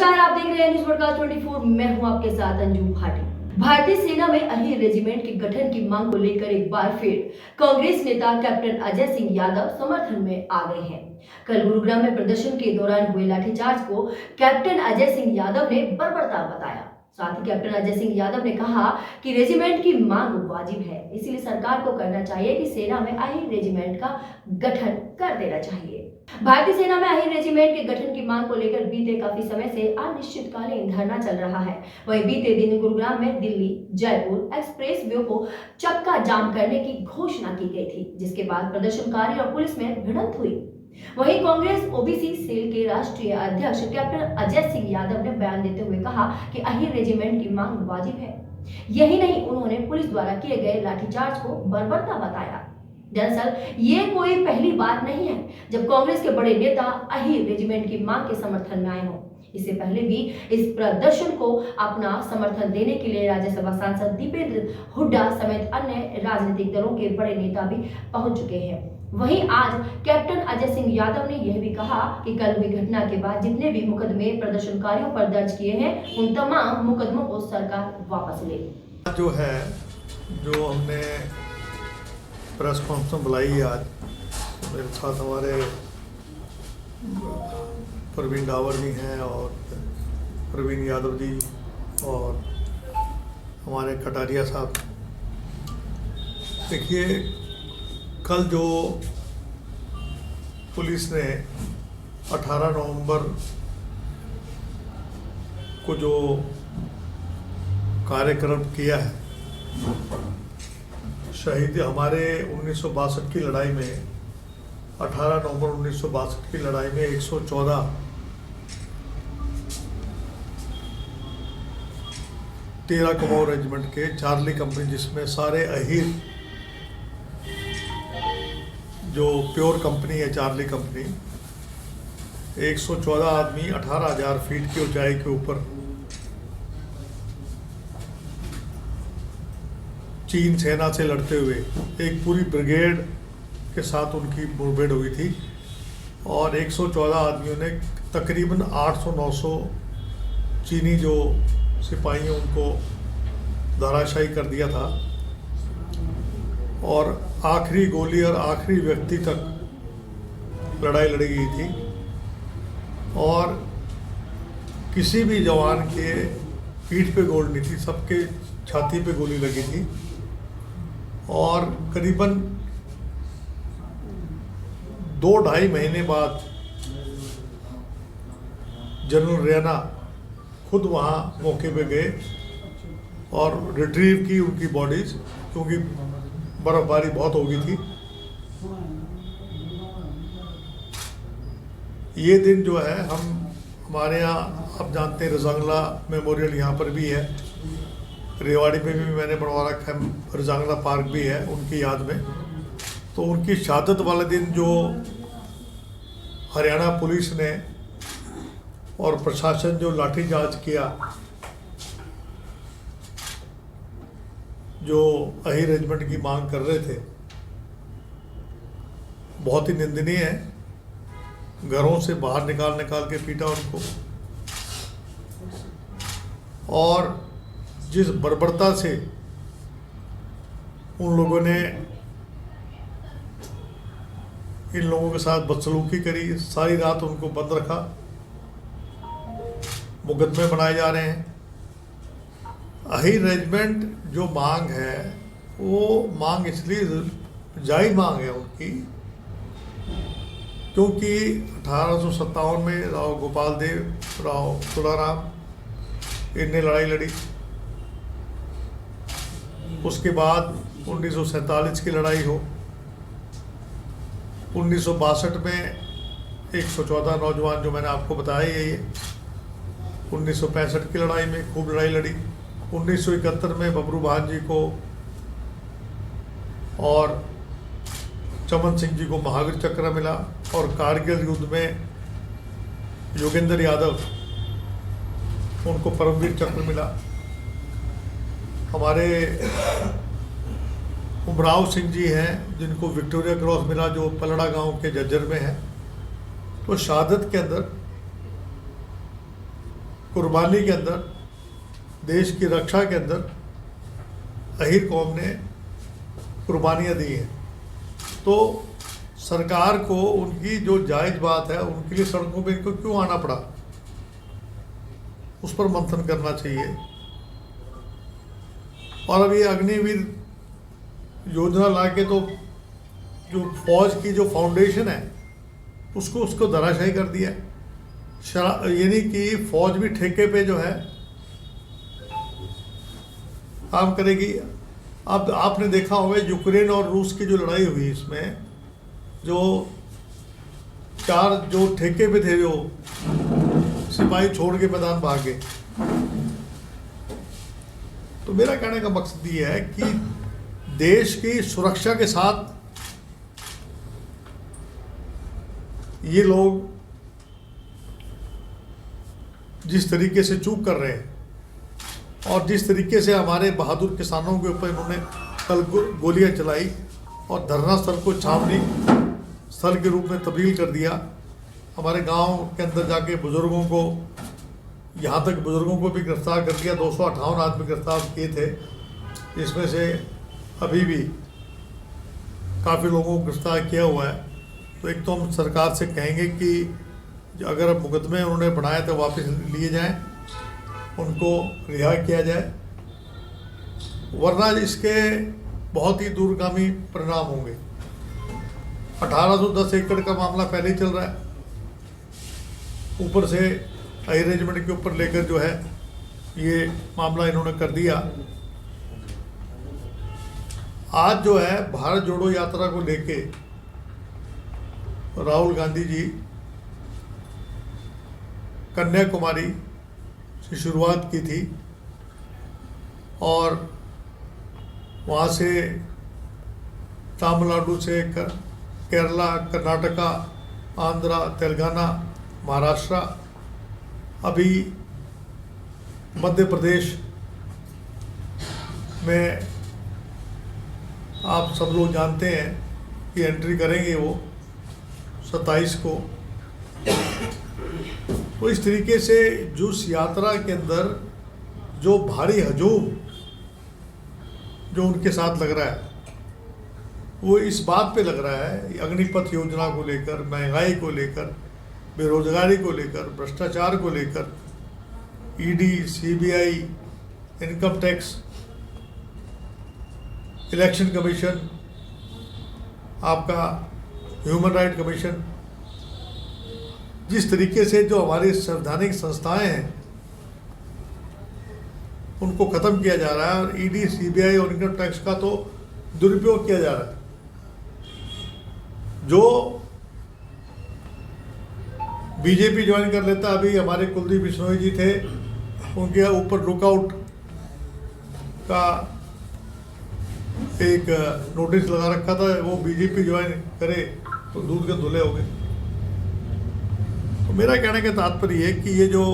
नमस्कार, आप देख रहे हैं न्यूज पॉडकास्ट 24। मैं हूं आपके साथ अंजू भाटी। भारतीय सेना में अहीर रेजिमेंट के गठन की मांग को लेकर एक बार फिर कांग्रेस नेता कैप्टन अजय सिंह यादव समर्थन में आ गए हैं। कल गुरुग्राम में प्रदर्शन के दौरान हुए लाठीचार्ज को कैप्टन अजय सिंह यादव ने बर्बरता बताया। साथ ही कैप्टन अजय सिंह यादव ने कहा कि रेजिमेंट की मांग वाजिब है, इसीलिए सरकार को करना चाहिए कि सेना में अहीर रेजिमेंट का गठन कर देना चाहिए। भारतीय सेना में अहीर रेजिमेंट के गठन की मांग को लेकर बीते काफी समय से अनिश्चितकालीन धरना चल रहा है। वहीं बीते दिन गुरुग्राम में दिल्ली जयपुर एक्सप्रेस वे को चक्का जाम करने की घोषणा की गई थी, जिसके बाद प्रदर्शनकारी और पुलिस में भिड़ंत हुई। वहीं कांग्रेस ओबीसी सेल के राष्ट्रीय अध्यक्ष कैप्टन अजय सिंह यादव ने बयान देते हुए कहा कि अहीर रेजिमेंट की मांग वाजिब है। यही नहीं, उन्होंने पुलिस द्वारा किए गए लाठीचार्ज को बर्बरता बताया। दरअसल ये कोई पहली बात नहीं है जब कांग्रेस के बड़े नेता अहीर रेजिमेंट की मांग के समर्थन में आए हों। इससे पहले भी इस प्रदर्शन को अपना समर्थन देने के लिए राज्यसभा सांसद दीपेंद्र हुड्डा समेत अन्य राजनीतिक दलों के बड़े नेता भी पहुंच चुके हैं। वहीं आज कैप्टन अजय सिंह यादव ने यह भी कहा कि कल हुई घटना के बाद जितने भी मुकदमे प्रदर्शनकारियों पर दर्ज किए हैं, उन तमाम मुकदमों को सरकार वापस ले। जो हमने प्रेस कॉन्फ्रेंस बुलाई आज, मेरे साथ हमारे प्रवीण डावर जी हैं और प्रवीण यादव जी और हमारे कटारिया साहब। देखिए, कल जो पुलिस ने 18 नवंबर को जो कार्यक्रम किया है, शहीद हमारे 1962 की लड़ाई में 18 नवंबर 1962 की लड़ाई में 114 13 कुमाऊं रेजिमेंट के चार्ली कंपनी, जिसमें सारे अहीर जो प्योर कंपनी है चार्ली कंपनी, 114 आदमी 18,000 फीट की ऊंचाई के ऊपर चीन सेना से लड़ते हुए एक पूरी ब्रिगेड के साथ उनकी मुठभेड़ हुई थी और 114 आदमियों ने तकरीबन 800-900 चीनी जो सिपाही उनको धराशायी कर दिया था और आखिरी गोली और आखिरी व्यक्ति तक लड़ाई लड़ी गई थी और किसी भी जवान के पीठ पे गोली नहीं थी, सबके छाती पे गोली लगी थी। और करीबन 2-2.5 महीने बाद जनरल रैना खुद वहाँ मौके पे गए और रिट्रीव की उनकी बॉडीज, क्योंकि बर्फबारी बहुत हो गई थी। ये दिन जो है हमारे यहाँ, आप जानते हैं, रजांगला मेमोरियल यहाँ पर भी है, रेवाड़ी में भी मैंने बनवा रखा है, रजांगला पार्क भी है उनकी याद में। तो उनकी शहादत वाले दिन जो हरियाणा पुलिस ने और प्रशासन जो लाठीचार्ज किया, जो अहीर रेजिमेंट की मांग कर रहे थे, बहुत ही निंदनीय है। घरों से बाहर निकाल के पीटा उनको और जिस बर्बरता से उन लोगों ने इन लोगों के साथ बदसलूकी करी, सारी रात उनको बंद रखा, मुकदमे बनाए जा रहे हैं। अहीर रेजिमेंट जो मांग है, वो मांग इसलिए जायज़ मांग है उनकी, क्योंकि 1857 में राव गोपाल देव, राव तुलाराम, इनने लड़ाई लड़ी। उसके बाद 1947 की लड़ाई हो, 1962 में 114 नौजवान जो मैंने आपको बताया यही है, 1965 की लड़ाई में खूब लड़ाई लड़ी, 1971 में बबरू बहान जी को और चमन सिंह जी को महावीर चक्र मिला और कारगिल युद्ध में योगेंद्र यादव, उनको परमवीर चक्र मिला। हमारे उमराव सिंह जी हैं जिनको विक्टोरिया क्रॉस मिला, जो पलड़ा गांव के जज्जर में है। तो शहादत के अंदर कुर्बानी के अंदर, देश की रक्षा के अंदर अहीर कौम ने कुर्बानियाँ दी हैं। तो सरकार को उनकी जो जायज़ बात है, उनके लिए सड़कों पे इनको क्यों आना पड़ा, उस पर मंथन करना चाहिए। और अब ये अग्निवीर योजना लाके तो जो फौज की जो फाउंडेशन है उसको धराशायी कर दिया। यानी कि फौज भी ठेके पे जो है काम करेगी। अब आपने देखा होगा यूक्रेन और रूस की जो लड़ाई हुई, इसमें जो 4 जो ठेके पे थे, जो सिपाही छोड़ के मैदान भाग गए। तो मेरा कहने का मकसद ये है कि देश की सुरक्षा के साथ ये लोग जिस तरीके से चूक कर रहे हैं और जिस तरीके से हमारे बहादुर किसानों के ऊपर इन्होंने कल गोलियां चलाई और धरना स्थल को छावनी स्थल के रूप में तब्दील कर दिया, हमारे गांव के अंदर जाके बुजुर्गों को, यहाँ तक बुजुर्गों को भी गिरफ्तार कर दिया। 258 आदमी गिरफ्तार किए थे, इसमें से अभी भी काफ़ी लोगों को गिरफ्तार किया हुआ है। तो एक तो हम सरकार से कहेंगे कि अगर अब मुकदमे उन्होंने बनाए तो वापस लिए जाएं, उनको रिहा किया जाए, वरना इसके बहुत ही दूरगामी परिणाम होंगे। 1810 एकड़ का मामला पहले ही चल रहा है, ऊपर से हाई रेजिमेंट के ऊपर लेकर जो है ये मामला इन्होंने कर दिया। आज जो है भारत जोड़ो यात्रा को लेके राहुल गांधी जी कन्याकुमारी से शुरुआत की थी और वहाँ से तमिलनाडु से केरला, कर्नाटका, आंध्रा, तेलंगाना, महाराष्ट्र, अभी मध्य प्रदेश में आप सब लोग जानते हैं कि एंट्री करेंगे वो 27 को। तो इस तरीके से जुस यात्रा के अंदर जो भारी हजूम जो उनके साथ लग रहा है, वो इस बात पे लग रहा है, अग्निपथ योजना को लेकर, महंगाई को लेकर, बेरोजगारी को लेकर, भ्रष्टाचार को लेकर, ED, CBI, income tax, election commission, आपका ह्यूमन राइट कमीशन, जिस तरीके से जो हमारी संवैधानिक संस्थाएं हैं उनको ख़त्म किया जा रहा है और ईडी, सीबीआई और इनकम टैक्स का तो दुरुपयोग किया जा रहा है। जो बीजेपी ज्वाइन कर लेता, अभी हमारे कुलदीप बिश्नोई जी थे, उनके ऊपर लुकआउट का एक नोटिस लगा रखा था, वो बीजेपी ज्वाइन करे तो दूध के धुले हो गए। तो मेरा कहने का तात्पर्य है कि ये जो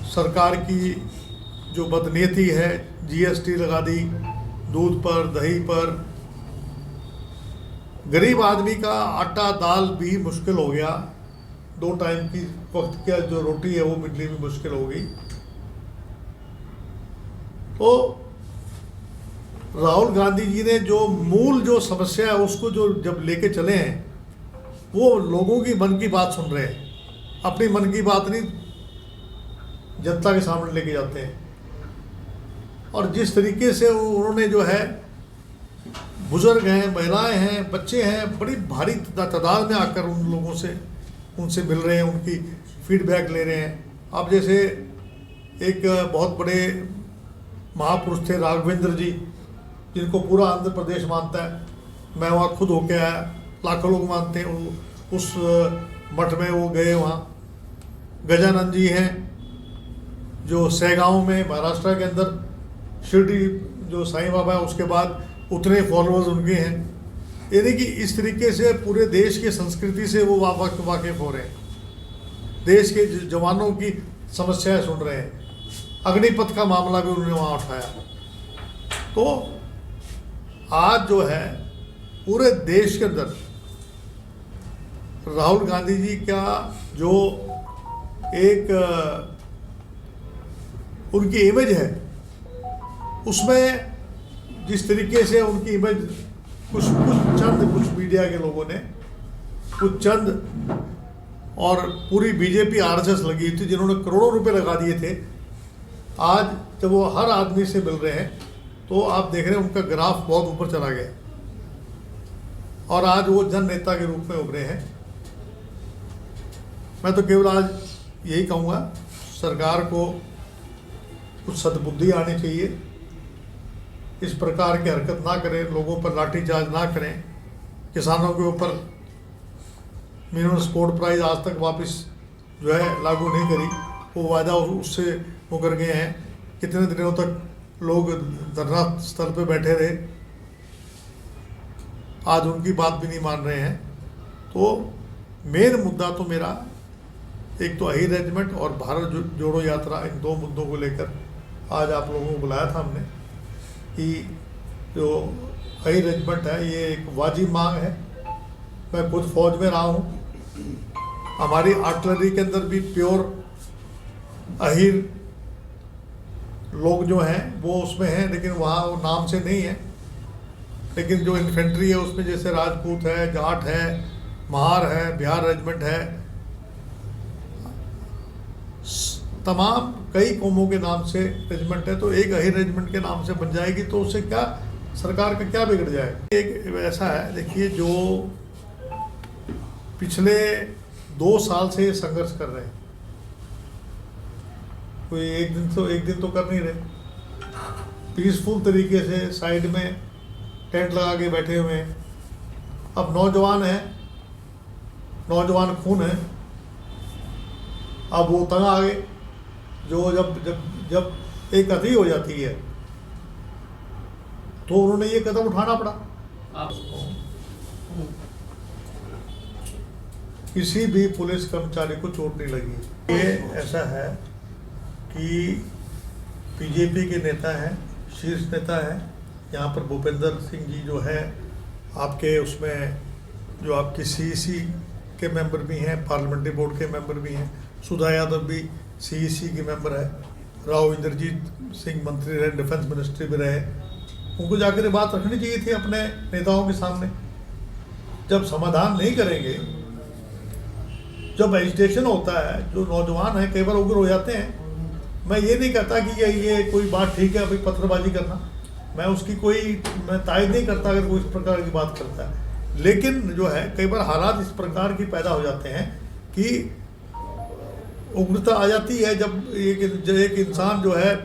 सरकार की जो बदनीयती है, जीएसटी लगा दी दूध पर, दही पर, गरीब आदमी का आटा दाल भी मुश्किल हो गया, 2 टाइम की वक्त की जो रोटी है वो मिलनी भी मुश्किल हो गई। तो राहुल गांधी जी ने जो मूल जो समस्या है उसको जो जब लेके चले हैं, वो लोगों की मन की बात सुन रहे हैं, अपनी मन की बात नहीं जनता के सामने लेके जाते हैं। और जिस तरीके से उन्होंने जो है, बुजुर्ग हैं, महिलाएं हैं, बच्चे हैं, बड़ी भारी तादाद में आकर उन लोगों से उनसे मिल रहे हैं, उनकी फीडबैक ले रहे हैं। अब जैसे एक बहुत बड़े महापुरुष थे राघवेंद्र जी, जिनको पूरा आंध्र प्रदेश मानता है, मैं वहाँ खुद होके आया, लाखों लोग मानते हैं, उस मठ में वो गए वहाँ। गजानंद जी हैं जो सहगांव में महाराष्ट्र के अंदर, शिरडी जो साईं बाबा है उसके बाद उतने फॉलोअर्स उनके हैं। यानी कि इस तरीके से पूरे देश की संस्कृति से वो वाकिफ हो रहे हैं, देश के जवानों की समस्याएं सुन रहे हैं। अग्निपथ का मामला भी उन्होंने वहाँ उठाया। तो आज जो है पूरे देश के अंदर राहुल गांधी जी का जो एक उनकी इमेज है, उसमें जिस तरीके से उनकी इमेज कुछ मीडिया के लोगों ने, कुछ चंद और पूरी बीजेपी आरएसएस लगी थी जिन्होंने करोड़ों रुपए लगा दिए थे, आज जब वो हर आदमी से मिल रहे हैं तो आप देख रहे हैं उनका ग्राफ बहुत ऊपर चला गया और आज वो जन नेता के रूप में उभरे हैं। मैं तो केवल आज यही कहूँगा, सरकार को कुछ सद्बुद्धि आनी चाहिए, इस प्रकार की हरकत ना करें, लोगों पर लाठीचार्ज ना करें, किसानों के ऊपर मिनिमम सपोर्ट प्राइस आज तक वापस जो है लागू नहीं करी, वो वादा उससे मुकर गए हैं। कितने दिनों तक लोग धरना स्थल पे बैठे रहे, आज उनकी बात भी नहीं मान रहे हैं। तो मेन मुद्दा तो मेरा एक तो अही रेजिमेंट और भारत जोड़ो यात्रा, इन दो मुद्दों को लेकर आज आप लोगों को बुलाया था हमने कि जो अही रेजिमेंट है ये एक वाजिब मांग है। मैं खुद फौज में रहा हूँ, हमारी आर्टिलरी के अंदर भी प्योर अहीर लोग जो हैं वो उसमें हैं, लेकिन वहाँ वो नाम से नहीं है। लेकिन जो इन्फेंट्री है उसमें जैसे राजपूत है, जाट है, महार है, बिहार रेजिमेंट है, तमाम कई कौमों के नाम से रेजिमेंट है। तो एक अहीर रेजिमेंट के नाम से बन जाएगी तो उससे क्या सरकार का क्या बिगड़ जाएगा। एक ऐसा है, देखिए, जो पिछले 2 साल से संघर्ष कर रहे हैं, कोई एक दिन तो कर नहीं रहे, पीसफुल तरीके से साइड में टेंट लगा के बैठे हुए हैं। अब नौजवान हैं, नौजवान खून है, अब वो तंग आ गए, जो जब एक अति हो जाती है तो उन्होंने ये कदम उठाना पड़ा। किसी भी पुलिस कर्मचारी को चोट नहीं लगी। ये ऐसा है कि बीजेपी के नेता हैं, शीर्ष नेता हैं, यहाँ पर भूपेंद्र सिंह जी जो है आपके उसमें, जो आपकी सीईसी के मेंबर भी हैं, पार्लियामेंट्री बोर्ड के मेंबर भी हैं, सुधा यादव भी सीईसी की मेंबर है, राव इंद्रजीत सिंह मंत्री रहे, डिफेंस मिनिस्ट्री में रहे। उनको जाकर ये बात रखनी चाहिए थी अपने नेताओं के सामने। जब समाधान नहीं करेंगे, जब एजिटेशन होता है, जो नौजवान है कई बार उग्र हो जाते हैं। मैं ये नहीं कहता कि ये कोई बात ठीक है अभी पत्थरबाजी करना, मैं तायद नहीं करता अगर कोई इस प्रकार की बात करता है। लेकिन जो है कई बार हालात इस प्रकार की पैदा हो जाते हैं कि उग्रता आ जाती है। जब एक इंसान जो है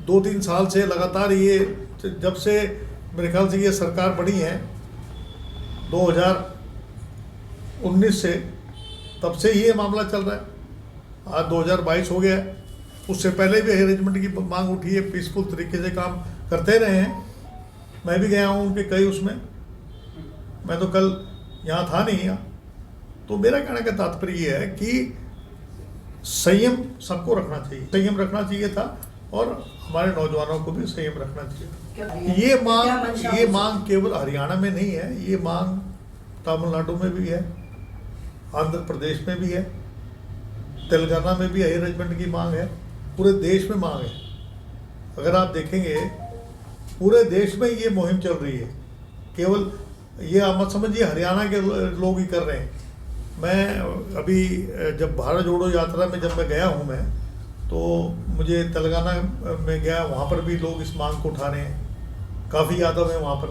2-3 साल से लगातार, ये जब से मेरे ख्याल से ये सरकार बनी है 2019 से, तब से ही ये मामला चल रहा है। आज 2022 हो गया है, उससे पहले भी अरेंजमेंट की मांग उठी है, पीसफुल तरीके से काम करते रहे हैं। मैं भी गया हूँ उनके कई उसमें, मैं तो कल यहाँ था नहीं यहाँ। तो मेरा कहने का तात्पर्य ये है कि संयम सबको रखना चाहिए, संयम रखना चाहिए था, और हमारे नौजवानों को भी संयम रखना चाहिए। ये मांग केवल हरियाणा में नहीं है, ये मांग तमिलनाडु में भी है, आंध्र प्रदेश में भी है, तेलंगाना में भी अहीर रेजिमेंट की मांग है, पूरे देश में मांग है। अगर आप देखेंगे पूरे देश में ये मुहिम चल रही है, केवल ये आप मत समझिए हरियाणा के लोग ही कर रहे हैं। मैं अभी जब भारत जोड़ो यात्रा में जब मैं गया हूँ मैं, तो मुझे तेलंगाना में गया, वहाँ पर भी लोग इस मांग को उठा रहे हैं, काफ़ी यादव हैं वहाँ पर।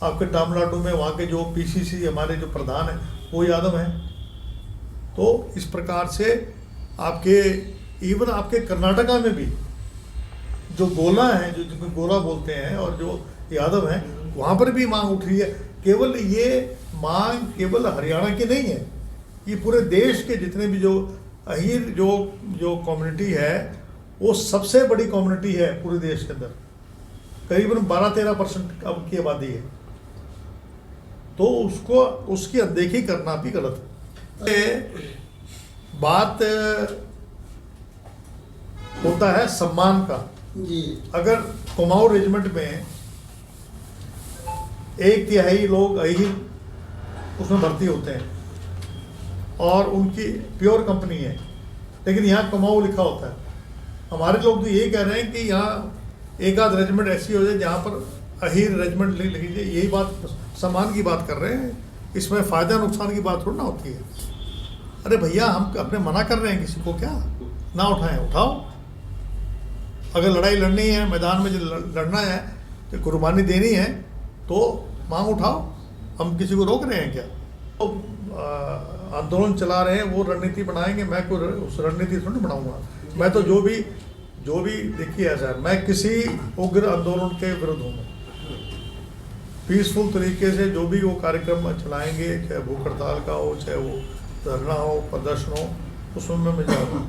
आपके तमिलनाडु में वहाँ के जो पीसीसी हमारे जो प्रधान हैं वो यादव हैं। तो इस प्रकार से आपके इवन आपके कर्नाटका में भी जो गोला हैं, जो जिनको गोला बोलते हैं, और जो यादव हैं, वहाँ पर भी मांग उठ रही है। केवल ये मांग केवल हरियाणा की नहीं है, ये पूरे देश के जितने भी जो अहीर जो कम्युनिटी है, वो सबसे बड़ी कम्युनिटी है पूरे देश के अंदर, करीबन 12-13% अब की आबादी है। तो उसकी अनदेखी करना भी गलत है। बात होता है सम्मान का जी। अगर कुमाऊं रेजिमेंट में 1/3 लोग अहीर उसमें भर्ती होते हैं और उनकी प्योर कंपनी है, लेकिन यहाँ कमाऊ लिखा होता है। हमारे लोग तो ये कह रहे हैं कि यहाँ एक आध रेजिमेंट ऐसी हो जाए जहाँ पर अहीर रेजिमेंट लिख लीजिए, यही बात सम्मान की बात कर रहे हैं, इसमें फ़ायदा नुकसान की बात थोड़ी ना होती है। अरे भैया, हम अपने मना कर रहे हैं किसी को क्या? ना उठाएं, उठाओ। अगर लड़ाई लड़नी है, मैदान में लड़ना है, तो कुर्बानी देनी है, तो मांग उठाओ। हम किसी को रोक रहे हैं क्या? तो आंदोलन चला रहे हैं, वो रणनीति बनाएंगे, मैं कोई उस रणनीति थोड़ी बनाऊंगा। मैं तो जो भी देखिए ऐसा है, मैं किसी उग्र आंदोलन के विरुद्ध हूँ। पीसफुल तरीके से जो भी वो कार्यक्रम चलाएंगे, चाहे भूख हड़ताल का हो, चाहे वो धरना हो, प्रदर्शन हो, उसमें मैं जाऊँगा।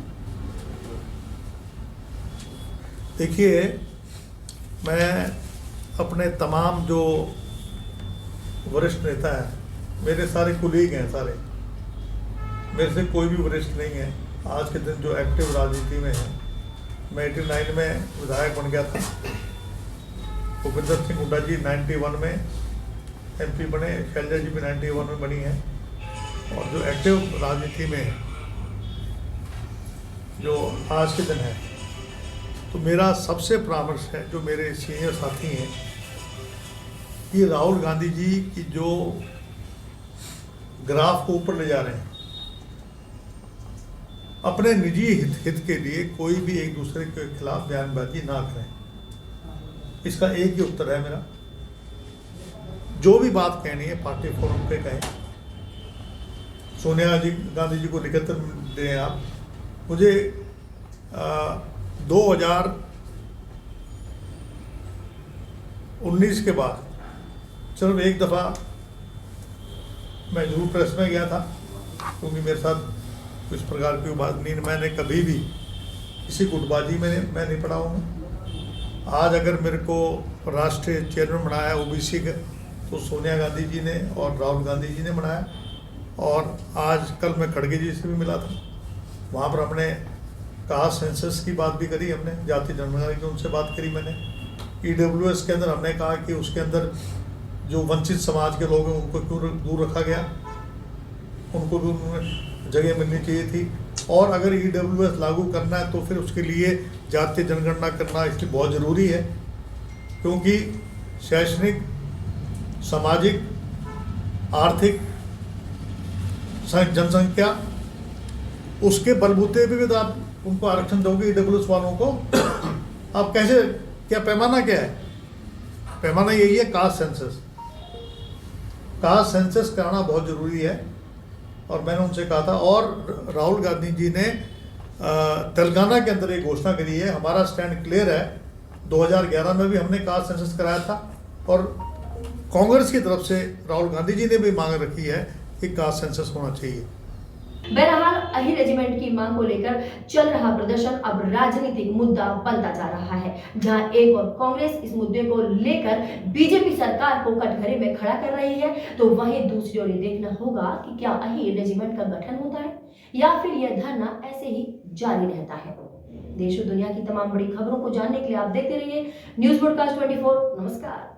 देखिए, मैं अपने तमाम जो वरिष्ठ नेता हैं, मेरे सारे कुलीग हैं, सारे मेरे से कोई भी वरिष्ठ नहीं है आज के दिन जो एक्टिव राजनीति में है। मैं 89 में विधायक बन गया था, भूपेंद्र सिंह हुड्डा जी 91 में MP बने, शैलजा जी भी 91 में बनी है। और जो एक्टिव राजनीति में है, जो आज के दिन है, तो मेरा सबसे परामर्श है, जो मेरे सीनियर साथी हैं, कि राहुल गांधी जी की जो ग्राफ को ऊपर ले जा रहे हैं, अपने निजी हित के लिए कोई भी एक दूसरे के खिलाफ बयानबाजी ना करें। इसका एक ही उत्तर है मेरा, जो भी बात कहनी है पार्टी फोरम पे कहें। सोनिया गांधी जी को लिखकर दें आप। मुझे 2019 के बाद सिर्फ एक दफ़ा मैं जरूर प्रेस में गया था, क्योंकि मेरे साथ इस प्रकार की बात नहीं, मैंने कभी भी किसी गुटबाजी में मैं नहीं पड़ा हूँ। आज अगर मेरे को राष्ट्रीय चेयरमैन बनाया OBC का, तो सोनिया गांधी जी ने और राहुल गांधी जी ने बनाया। और आज कल मैं खड़गे जी से भी मिला था, वहाँ पर हमने कहा, सेंसस की बात भी करी हमने, जाति जनगणना की उनसे बात करी मैंने। EWS के अंदर हमने कहा कि उसके अंदर जो वंचित समाज के लोग हैं उनको क्यों दूर रखा गया, उनको भी उन्होंने जगह मिलनी चाहिए थी। और अगर EWS लागू करना है तो फिर उसके लिए जातीय जनगणना करना इसलिए बहुत ज़रूरी है, क्योंकि शैक्षणिक, सामाजिक, आर्थिक जनसंख्या, उसके बलबूते पे भी तो आप उनको आरक्षण दोगे EWS वालों को। आप कैसे, क्या पैमाना क्या है? पैमाना यही है, कास्ट सेंसस। कास्ट सेंसस कराना बहुत ज़रूरी है। और मैंने उनसे कहा था, और राहुल गांधी जी ने तेलंगाना के अंदर एक घोषणा करी है, हमारा स्टैंड क्लियर है। 2011 में भी हमने कास्ट सेंसस कराया था, और कांग्रेस की तरफ से राहुल गांधी जी ने भी मांग रखी है कि कास्ट सेंसस होना चाहिए। बहरहाल अहीर रेजिमेंट की मांग को लेकर चल रहा प्रदर्शन अब राजनीतिक मुद्दा बनता जा रहा है, जहां एक और कांग्रेस इस मुद्दे को लेकर बीजेपी सरकार को कटघरे में खड़ा कर रही है, तो वहीं दूसरी ओर ये देखना होगा कि क्या अहीर रेजिमेंट का गठन होता है या फिर यह धरना ऐसे ही जारी रहता है। देश और दुनिया की तमाम बड़ी खबरों को जानने के लिए आप देखते रहिए न्यूज़ ब्रॉडकास्ट 24। नमस्कार।